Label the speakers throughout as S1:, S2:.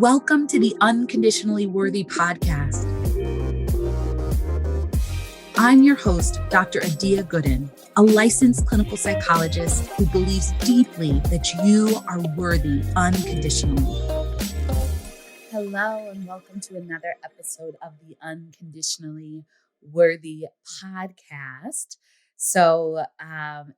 S1: Welcome to the Unconditionally Worthy Podcast. I'm your host, Dr. Adia Gooden, a licensed clinical psychologist who believes deeply that you are worthy unconditionally. Hello, and welcome to another episode of the Unconditionally Worthy Podcast. So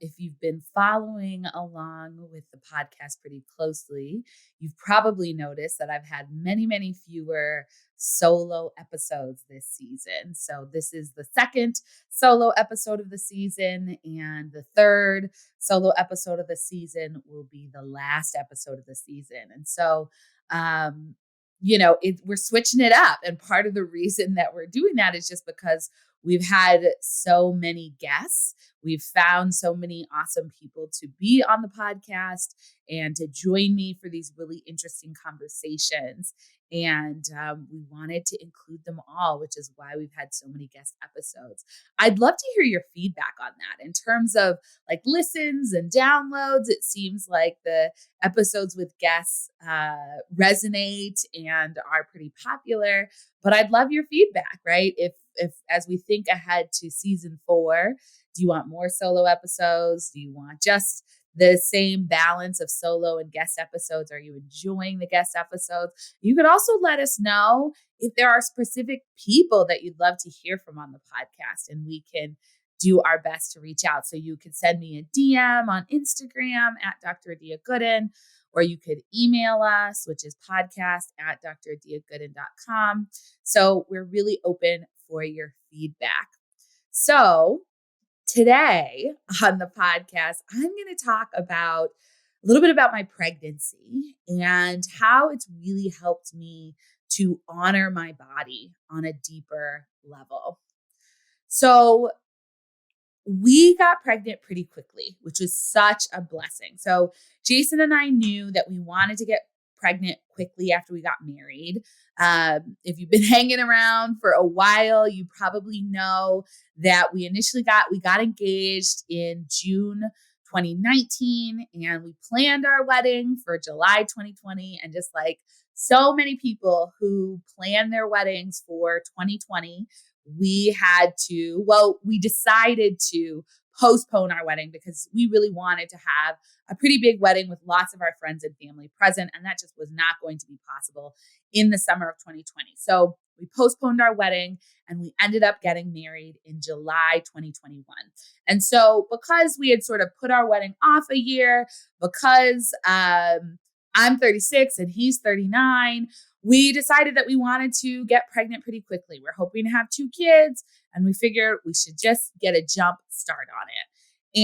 S1: if you've been following along with the podcast pretty closely, you've probably noticed that I've had many fewer solo episodes this season. So this is the second solo episode of the season, and the third solo episode of the season will be the last episode of the season. And so, we're switching it up. And part of the reason that we're doing that is just because we've had so many guests. We've found so many awesome people to be on the podcast and to join me for these really interesting conversations. And we wanted to include them all, which is why we've had so many guest episodes. I'd love to hear your feedback on that in terms of like listens and downloads. It seems like the episodes with guests resonate and are pretty popular, but I'd love your feedback, right? If as we think ahead to season 4, do you want more solo episodes? Do you want just the same balance of solo and guest episodes? Are you enjoying the guest episodes? You could also let us know if there are specific people that you'd love to hear from on the podcast, and we can do our best to reach out. So you could send me a DM on Instagram at Dr. Adia Gooden, or you could email us, which is podcast@dradiagooden.com. So we're really open for your feedback. So today on the podcast, I'm going to talk about a little bit about my pregnancy and how it's really helped me to honor my body on a deeper level. So we got pregnant pretty quickly, which was such a blessing. So Jason and I knew that we wanted to get pregnant quickly after we got married. If you've been hanging around for a while, you probably know that we got engaged in June 2019, and we planned our wedding for July 2020. And just like so many people who plan their weddings for 2020, we decided to postpone our wedding because we really wanted to have a pretty big wedding with lots of our friends and family present. And that just was not going to be possible in the summer of 2020. So we postponed our wedding and we ended up getting married in July 2021. And so because we had sort of put our wedding off a year, because I'm 36 and he's 39, we decided that we wanted to get pregnant pretty quickly. We're hoping to have 2 kids, and we figured we should just get a jump start on it.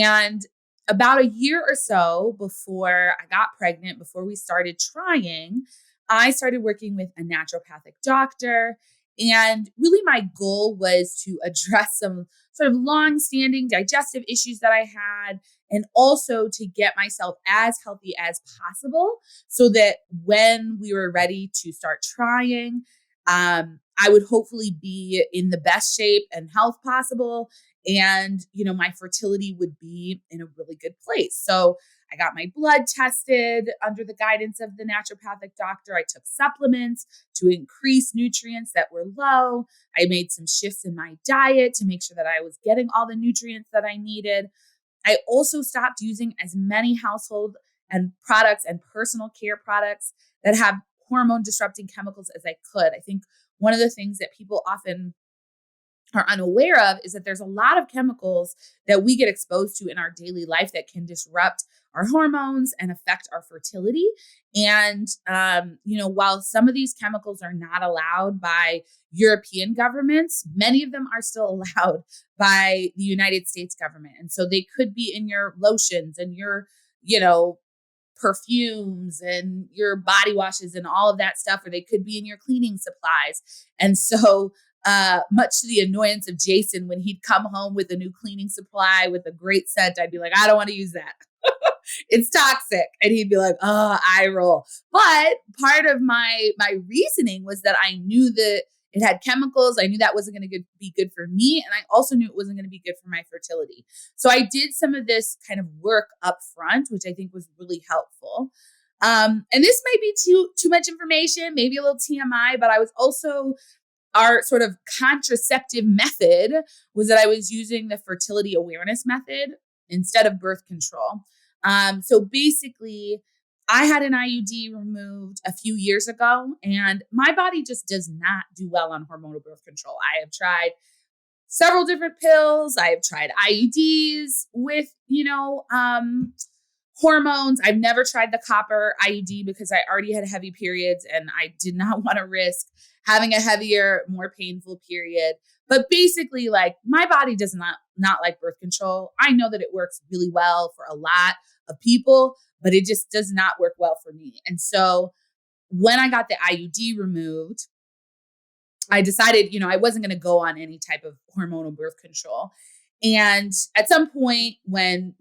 S1: And about a year or so before I got pregnant, before we started trying, I started working with a naturopathic doctor. And really my goal was to address some sort of long-standing digestive issues that I had, and also to get myself as healthy as possible so that when we were ready to start trying, I would hopefully be in the best shape and health possible. And, my fertility would be in a really good place. So I got my blood tested under the guidance of the naturopathic doctor. I took supplements to increase nutrients that were low. I made some shifts in my diet to make sure that I was getting all the nutrients that I needed. I also stopped using as many household and products and personal care products that have hormone disrupting chemicals as I could. I think one of the things that people often are unaware of is that there's a lot of chemicals that we get exposed to in our daily life that can disrupt our hormones and affect our fertility. And, while some of these chemicals are not allowed by European governments, many of them are still allowed by the United States government. And so they could be in your lotions and your, perfumes and your body washes and all of that stuff, or they could be in your cleaning supplies. And so much to the annoyance of Jason, when he'd come home with a new cleaning supply with a great scent, I'd be like, I don't want to use that. It's toxic. And he'd be like, oh, I roll. But part of my reasoning was that I knew that it had chemicals. I knew that wasn't going to be good for me. And I also knew it wasn't going to be good for my fertility. So I did some of this kind of work up front, which I think was really helpful. And this might be too much information, maybe a little TMI, but I was also our sort of contraceptive method was that I was using the fertility awareness method instead of birth control. So basically, I had an IUD removed a few years ago, and my body just does not do well on hormonal birth control. I have tried several different pills. I have tried IUDs with, hormones. I've never tried the copper IUD because I already had heavy periods and I did not want to risk having a heavier, more painful period. But basically, like, my body does not like birth control. I know that it works really well for a lot of people, but it just does not work well for me. And so when I got the IUD removed, I decided, I wasn't going to go on any type of hormonal birth control. And at some point when,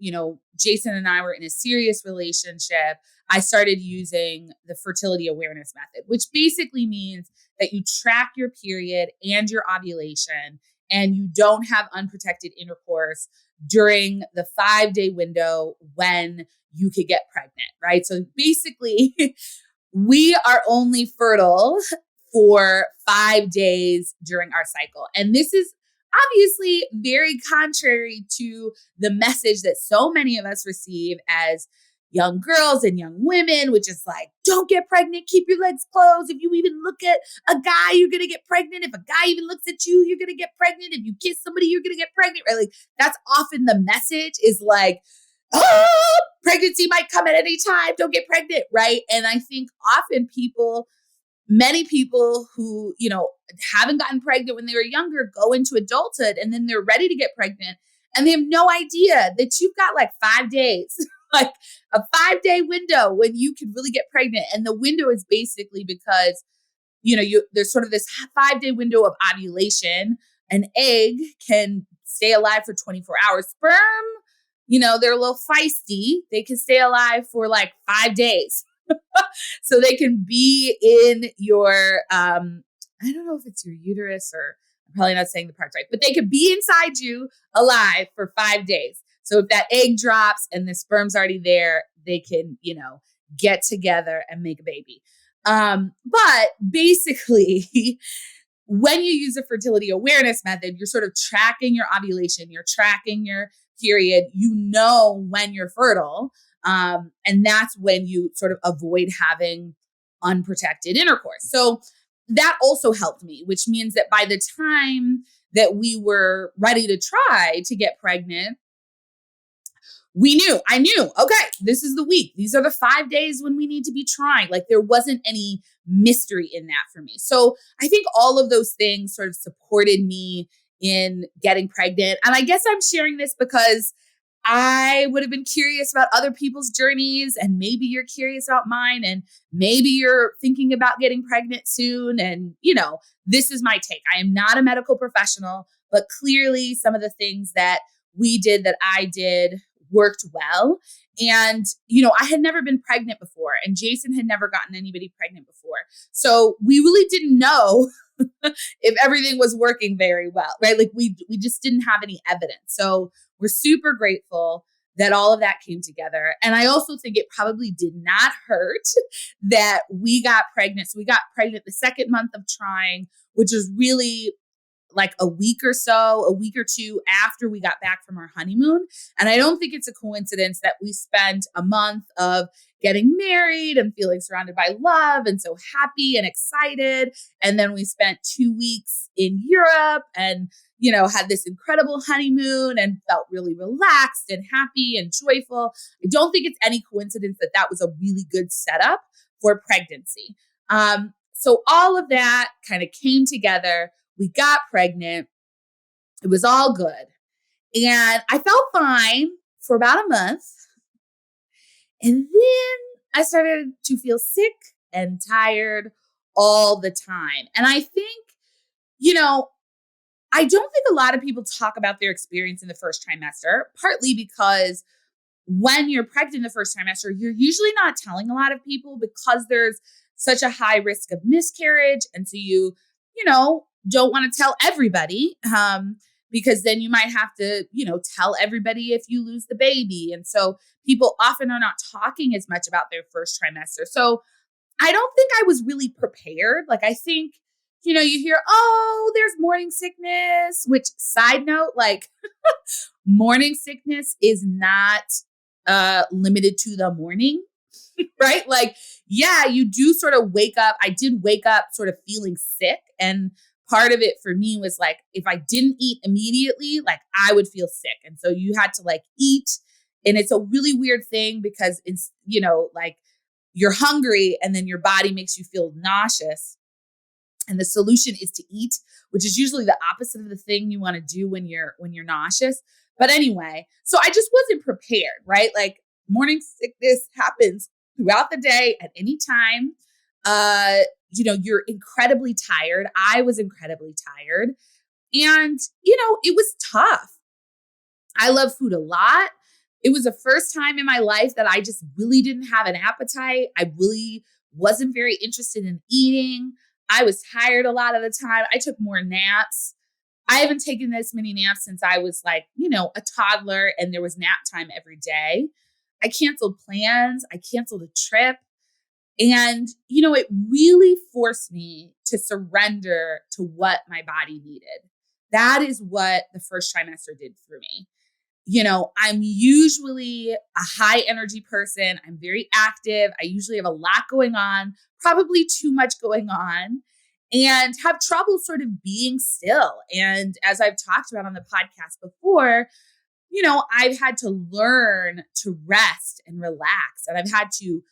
S1: Jason and I were in a serious relationship, I started using the fertility awareness method, which basically means that you track your period and your ovulation, and you don't have unprotected intercourse during the 5-day window when you could get pregnant, right? So basically, we are only fertile for 5 days during our cycle. And this is obviously very contrary to the message that so many of us receive as young girls and young women, which is like, don't get pregnant, keep your legs closed. If you even look at a guy, you're going to get pregnant. If a guy even looks at you, you're going to get pregnant. If you kiss somebody, you're going to get pregnant, right? Like, that's often the message is like, oh, pregnancy might come at any time. Don't get pregnant, right? And I think often many people who, haven't gotten pregnant when they were younger go into adulthood and then they're ready to get pregnant and they have no idea that you've got like 5 days, like a 5-day window when you can really get pregnant. And the window is basically because, there's sort of this 5-day window of ovulation. An egg can stay alive for 24 hours. Sperm, they're a little feisty. They can stay alive for like 5 days. So they can be in your, I don't know if it's your uterus, or I'm probably not saying the parts right, but they could be inside you alive for 5 days. So if that egg drops and the sperm's already there, they can, get together and make a baby. But basically, when you use a fertility awareness method, you're sort of tracking your ovulation, you're tracking your period, when you're fertile. And that's when you sort of avoid having unprotected intercourse. So that also helped me, which means that by the time that we were ready to try to get pregnant, I knew, okay, this is the week. These are the 5 days when we need to be trying. Like, there wasn't any mystery in that for me. So I think all of those things sort of supported me in getting pregnant. And I guess I'm sharing this because I would have been curious about other people's journeys, and maybe you're curious about mine, and maybe you're thinking about getting pregnant soon. And, this is my take. I am not a medical professional, but clearly some of the things that we did, that I did, worked well. And, I had never been pregnant before, and Jason had never gotten anybody pregnant before. So we really didn't know if everything was working very well, right? Like, we just didn't have any evidence. So we're super grateful that all of that came together. And I also think it probably did not hurt that we got pregnant. So we got pregnant the second month of trying, which is really like a week or two after we got back from our honeymoon. And I don't think it's a coincidence that we spent a month of getting married and feeling surrounded by love and so happy and excited. And then we spent 2 weeks in Europe and, had this incredible honeymoon and felt really relaxed and happy and joyful. I don't think it's any coincidence that that was a really good setup for pregnancy. So all of that kind of came together. We got pregnant. It was all good. And I felt fine for about a month. And then I started to feel sick and tired all the time. And I think, I don't think a lot of people talk about their experience in the first trimester, partly because when you're pregnant in the first trimester, you're usually not telling a lot of people because there's such a high risk of miscarriage. And so you don't want to tell everybody because then you might have to, tell everybody if you lose the baby. And so people often are not talking as much about their first trimester. So I don't think I was really prepared. Like, I think, you hear, oh, there's morning sickness, which, side note, like, morning sickness is not limited to the morning, right? Like, yeah, you do sort of wake up. I did wake up sort of feeling sick. And part of it for me was like, if I didn't eat immediately, like, I would feel sick. And so you had to like eat. And it's a really weird thing because it's, like, you're hungry and then your body makes you feel nauseous. And the solution is to eat, which is usually the opposite of the thing you want to do when you're nauseous. But anyway, so I just wasn't prepared, right? Like, morning sickness happens throughout the day at any time. You're incredibly tired. I was incredibly tired. And, it was tough. I love food a lot. It was the first time in my life that I just really didn't have an appetite. I really wasn't very interested in eating. I was tired a lot of the time. I took more naps. I haven't taken this many naps since I was like, a toddler, and there was nap time every day. I canceled plans. I canceled a trip. And, it really forced me to surrender to what my body needed. That is what the first trimester did for me. I'm usually a high energy person. I'm very active. I usually have a lot going on, probably too much going on, and have trouble sort of being still. And as I've talked about on the podcast before, I've had to learn to rest and relax, and I've had to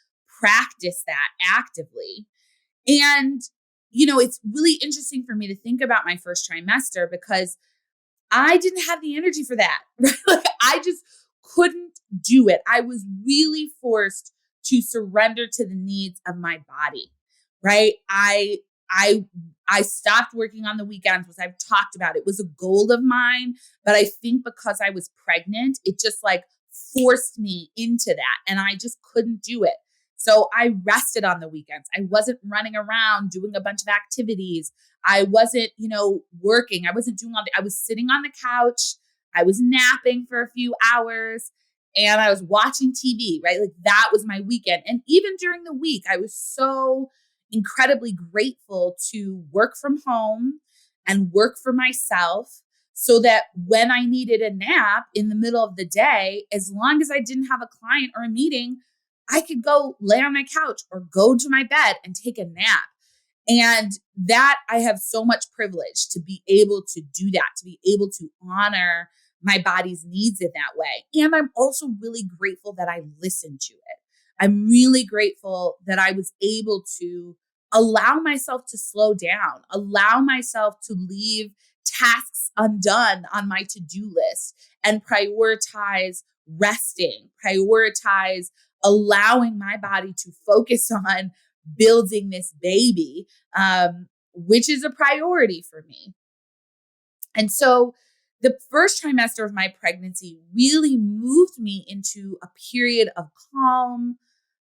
S1: practice that actively. And, it's really interesting for me to think about my first trimester because I didn't have the energy for that. Right? Like, I just couldn't do it. I was really forced to surrender to the needs of my body. Right? I stopped working on the weekends, which I've talked about. It was a goal of mine, but I think because I was pregnant, it just like forced me into that, and I just couldn't do it. So I rested on the weekends. I wasn't running around doing a bunch of activities. I wasn't, working. I wasn't doing I was sitting on the couch. I was napping for a few hours, and I was watching TV, right? Like, that was my weekend. And even during the week, I was so incredibly grateful to work from home and work for myself so that when I needed a nap in the middle of the day, as long as I didn't have a client or a meeting, I could go lay on my couch or go to my bed and take a nap. And that, I have so much privilege to be able to do that, to be able to honor my body's needs in that way. And I'm also really grateful that I listened to it. I'm really grateful that I was able to allow myself to slow down, allow myself to leave tasks undone on my to-do list and prioritize resting, prioritize allowing my body to focus on building this baby, which is a priority for me. And so the first trimester of my pregnancy really moved me into a period of calm,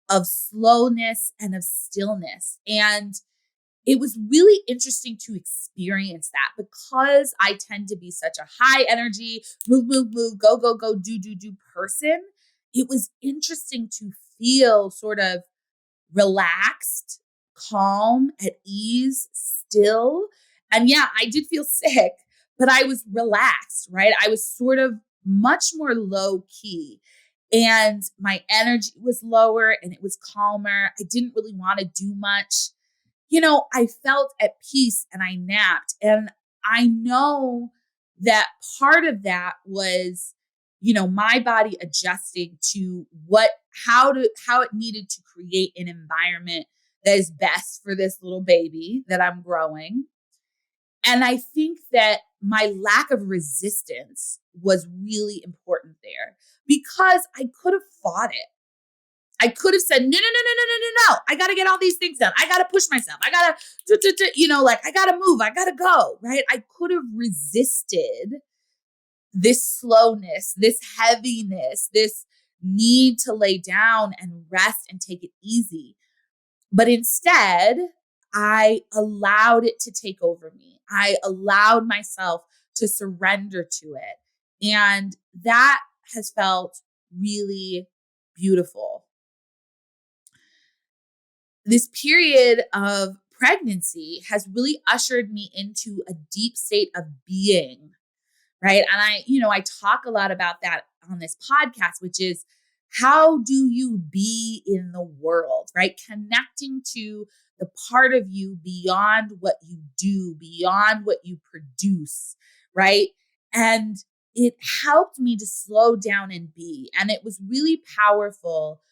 S1: of slowness, and of stillness. And it was really interesting to experience that because I tend to be such a high energy, move, go, do person. It was interesting to feel sort of relaxed, calm, at ease, still. And yeah, I did feel sick, but I was relaxed, right? I was sort of much more low key, and my energy was lower and it was calmer. I didn't really want to do much. I felt at peace and I napped. And I know that part of that was, my body adjusting to how it needed to create an environment that is best for this little baby that I'm growing. And I think that my lack of resistance was really important there because I could have fought it. I could have said, no. I got to get all these things done. I got to push myself. I got to, I got to move. I got to go, right? I could have resisted this slowness, this heaviness, this need to lay down and rest and take it easy. But instead, I allowed it to take over me. I allowed myself to surrender to it. And that has felt really beautiful. This period of pregnancy has really ushered me into a deep state of being, right? And I talk a lot about that on this podcast, which is how do you be in the world, right? Connecting to the part of you beyond what you do, beyond what you produce, right? And it helped me to slow down and be. And it was really powerful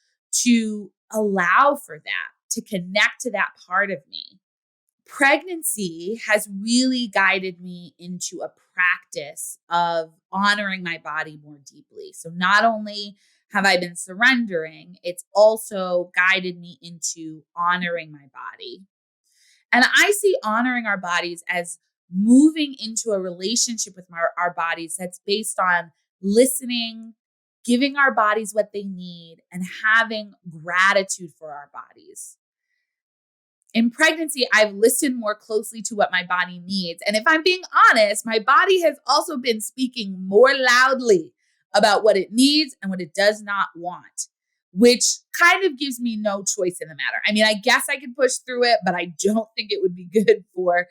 S1: to allow for that, to connect to that part of me. Pregnancy has really guided me into a practice of honoring my body more deeply. So not only have I been surrendering, it's also guided me into honoring my body. And I see honoring our bodies as moving into a relationship with our bodies that's based on listening, giving our bodies what they need, and having gratitude for our bodies. In pregnancy, I've listened more closely to what my body needs. And if I'm being honest, my body has also been speaking more loudly about what it needs and what it does not want, which kind of gives me no choice in the matter. I mean, I guess I could push through it, but I don't think it would be good for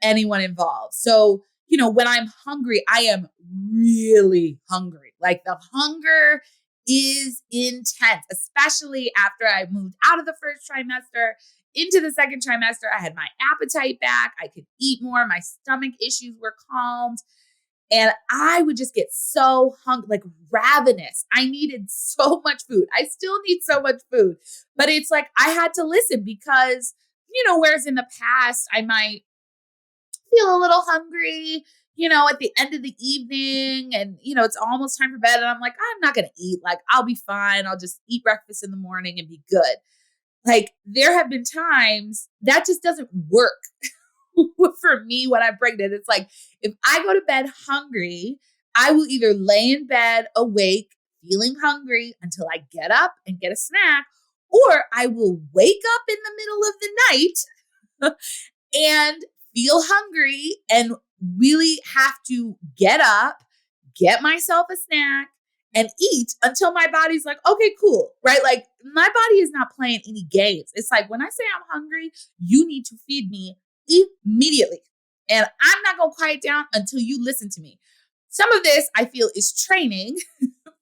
S1: anyone involved. So, when I'm hungry, I am really hungry. Like the hunger is intense, especially after I moved out of the first trimester into the second trimester. I had my appetite back. I could eat more. My stomach issues were calmed. And I would just get so hungry, like ravenous. I needed so much food. I still need so much food. But it's like I had to listen because, whereas in the past, I might feel a little hungry, at the end of the evening and, it's almost time for bed. And I'm like, I'm not going to eat. Like, I'll be fine. I'll just eat breakfast in the morning and be good. Like, there have been times that just doesn't work for me when I'm pregnant. It's like, if I go to bed hungry, I will either lay in bed awake, feeling hungry until I get up and get a snack, or I will wake up in the middle of the night and feel hungry and really have to get up, get myself a snack, and eat until my body's like, okay, cool, right? Like my body is not playing any games. It's like when I say I'm hungry, you need to feed me immediately. And I'm not going to quiet down until you listen to me. Some of this I feel is training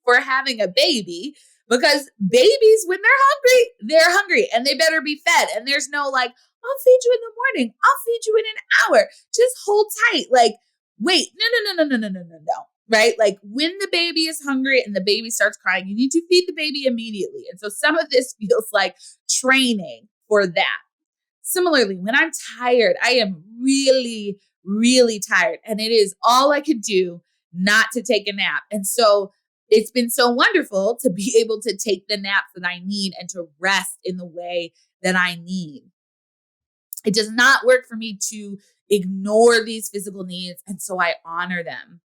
S1: for having a baby because babies, when they're hungry and they better be fed. And there's no like, I'll feed you in the morning. I'll feed you in an hour. Just hold tight. Like, wait, no. Right? Like when the baby is hungry and the baby starts crying, you need to feed the baby immediately. And so some of this feels like training for that. Similarly, when I'm tired, I am really, really tired. And it is all I could do not to take a nap. And so it's been so wonderful to be able to take the naps that I need and to rest in the way that I need. It does not work for me to ignore these physical needs. And so I honor them.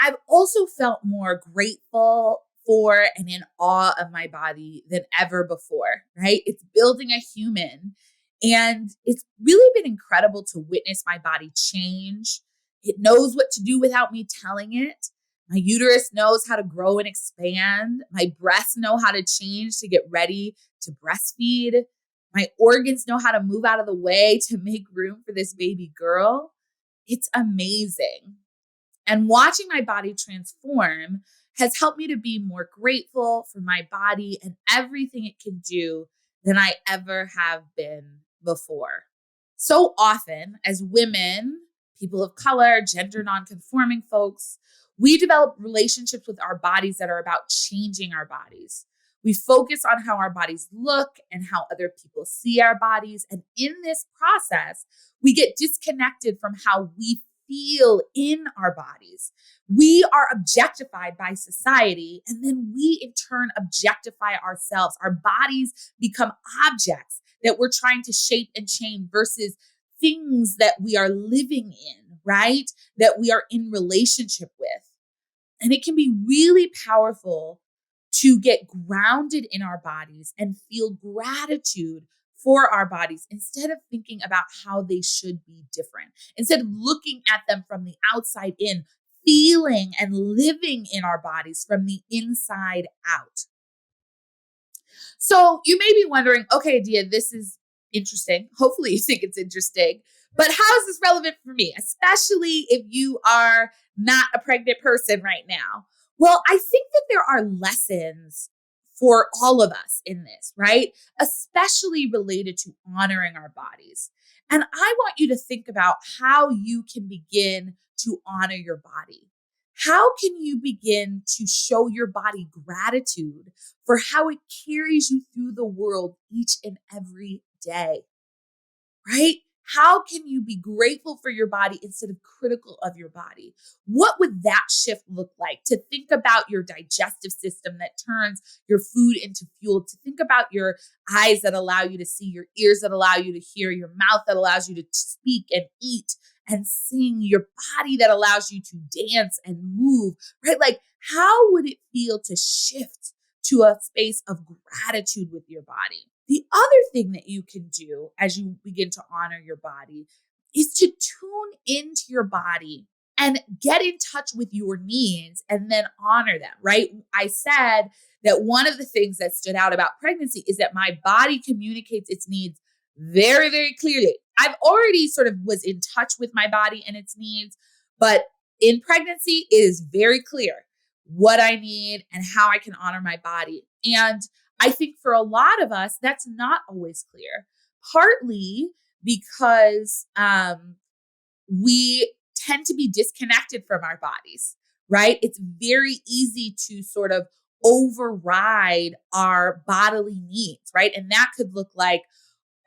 S1: I've also felt more grateful for and in awe of my body than ever before, right? It's building a human. And it's really been incredible to witness my body change. It knows what to do without me telling it. My uterus knows how to grow and expand. My breasts know how to change to get ready to breastfeed. My organs know how to move out of the way to make room for this baby girl. It's amazing. And watching my body transform has helped me to be more grateful for my body and everything it can do than I ever have been before. So often, as women, people of color, gender nonconforming folks, we develop relationships with our bodies that are about changing our bodies. We focus on how our bodies look and how other people see our bodies. And in this process, we get disconnected from how we feel in our bodies. We are objectified by society, and then we in turn objectify ourselves. Our bodies become objects that we're trying to shape and change versus things that we are living in, right? That we are in relationship with. And it can be really powerful to get grounded in our bodies and feel gratitude for our bodies instead of thinking about how they should be different, instead of looking at them from the outside in, feeling and living in our bodies from the inside out. So you may be wondering, okay, Dia, this is interesting. Hopefully you think it's interesting, but how is this relevant for me, especially if you are not a pregnant person right now? Well, I think that there are lessons for all of us in this, right? Especially related to honoring our bodies. And I want you to think about how you can begin to honor your body. How can you begin to show your body gratitude for how it carries you through the world each and every day, right? How can you be grateful for your body instead of critical of your body? What would that shift look like? To think about your digestive system that turns your food into fuel, to think about your eyes that allow you to see, your ears that allow you to hear, your mouth that allows you to speak and eat and sing, your body that allows you to dance and move, right? Like, how would it feel to shift to a space of gratitude with your body? The other thing that you can do as you begin to honor your body is to tune into your body and get in touch with your needs and then honor them, right? I said that one of the things that stood out about pregnancy is that my body communicates its needs very, very clearly. I've already sort of was in touch with my body and its needs, but in pregnancy, it is very clear what I need and how I can honor my body. And I think for a lot of us, that's not always clear, partly because we tend to be disconnected from our bodies, right? It's very easy to sort of override our bodily needs, right? And that could look like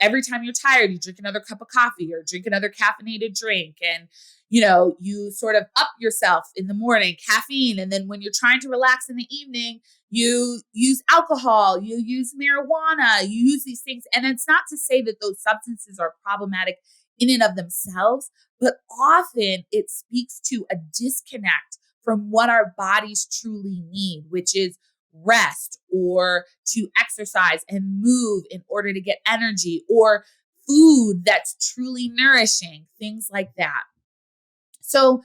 S1: every time you're tired, you drink another cup of coffee or drink another caffeinated drink. And, you sort of up yourself in the morning, caffeine. And then when you're trying to relax in the evening, you use alcohol, you use marijuana, you use these things. And it's not to say that those substances are problematic in and of themselves, but often it speaks to a disconnect from what our bodies truly need, which is rest or to exercise and move in order to get energy, or food that's truly nourishing, things like that. So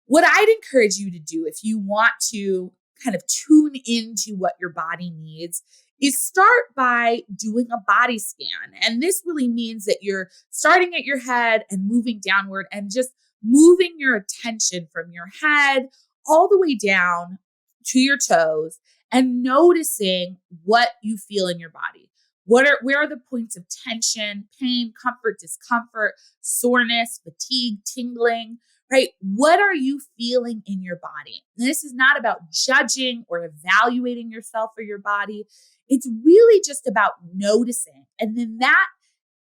S1: what I'd encourage you to do if you want to kind of tune into what your body needs is start by doing a body scan. And this really means that you're starting at your head and moving downward and just moving your attention from your head all the way down to your toes and noticing what you feel in your body. Where are the points of tension, pain, comfort, discomfort, soreness, fatigue, tingling, right? What are you feeling in your body? And this is not about judging or evaluating yourself or your body. It's really just about noticing. And then that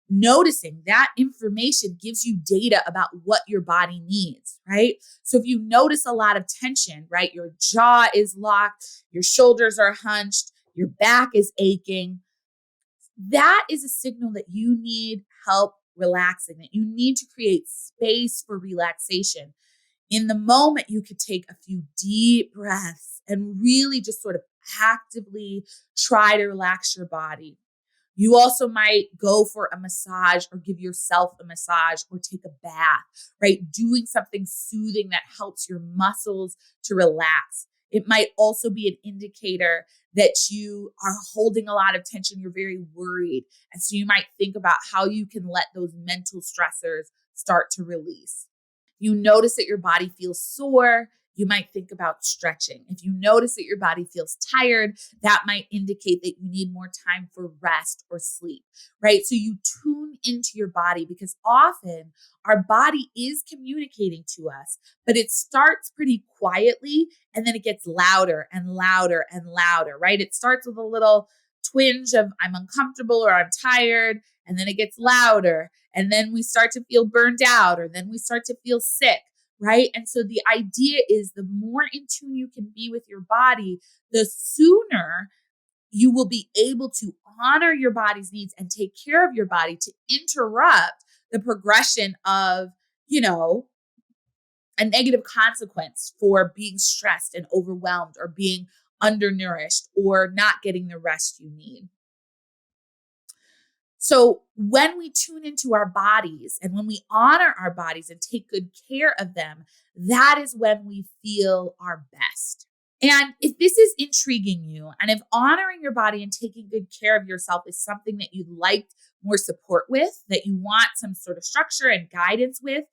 S1: noticing, that information gives you data about what your body needs, right? So if you notice a lot of tension, right? Your jaw is locked, your shoulders are hunched, your back is aching. That is a signal that you need help relaxing, that you need to create space for relaxation. In the moment, you could take a few deep breaths and really just sort of actively try to relax your body. You also might go for a massage or give yourself a massage or take a bath, right? Doing something soothing that helps your muscles to relax. It might also be an indicator that you are holding a lot of tension. You're very worried. And so you might think about how you can let those mental stressors start to release. You notice that your body feels sore, you might think about stretching. If you notice that your body feels tired, that might indicate that you need more time for rest or sleep, right? So you tune into your body because often our body is communicating to us, but it starts pretty quietly and then it gets louder and louder and louder, right? It starts with a little twinge of I'm uncomfortable or I'm tired, and then it gets louder. And then we start to feel burned out, or then we start to feel sick, right? And so the idea is the more in tune you can be with your body, the sooner you will be able to honor your body's needs and take care of your body to interrupt the progression of, a negative consequence for being stressed and overwhelmed or being undernourished or not getting the rest you need. So when we tune into our bodies and when we honor our bodies and take good care of them, that is when we feel our best. And if this is intriguing you, and if honoring your body and taking good care of yourself is something that you'd like more support with, that you want some sort of structure and guidance with,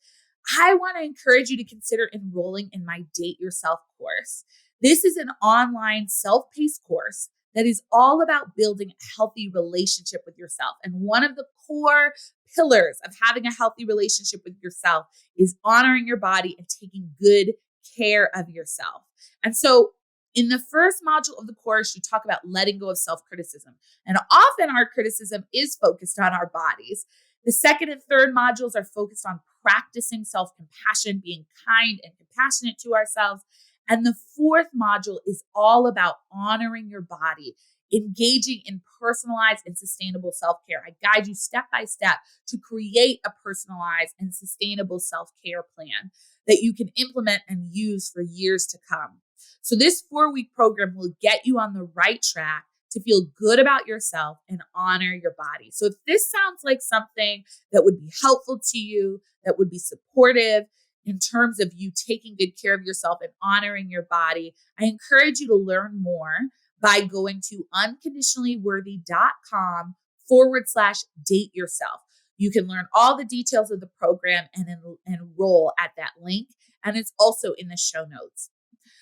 S1: I want to encourage you to consider enrolling in my Date Yourself course. This is an online self-paced course that is all about building a healthy relationship with yourself. And one of the core pillars of having a healthy relationship with yourself is honoring your body and taking good care of yourself. And so in the first module of the course, you talk about letting go of self-criticism. And often our criticism is focused on our bodies. The second and third modules are focused on practicing self-compassion, being kind and compassionate to ourselves. And the fourth module is all about honoring your body, engaging in personalized and sustainable self-care. I guide you step by step to create a personalized and sustainable self-care plan that you can implement and use for years to come. So this 4-week program will get you on the right track to feel good about yourself and honor your body. So if this sounds like something that would be helpful to you, that would be supportive in terms of you taking good care of yourself and honoring your body, I encourage you to learn more by going to unconditionallyworthy.com/date yourself. You can learn all the details of the program and enroll at that link. And it's also in the show notes.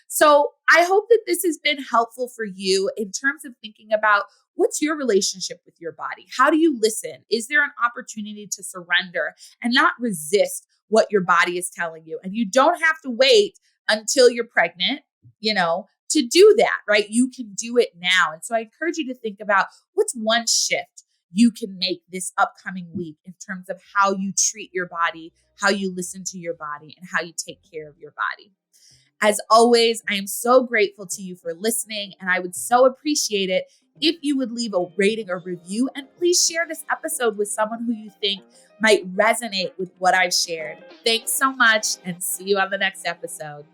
S1: So I hope that this has been helpful for you in terms of thinking about what's your relationship with your body? How do you listen? Is there an opportunity to surrender and not resist what your body is telling you? And you don't have to wait until you're pregnant, to do that, right? You can do it now. And so I encourage you to think about what's one shift you can make this upcoming week in terms of how you treat your body, how you listen to your body, and how you take care of your body. As always, I am so grateful to you for listening, and I would so appreciate it if you would leave a rating or review, and please share this episode with someone who you think might resonate with what I've shared. Thanks so much, and see you on the next episode.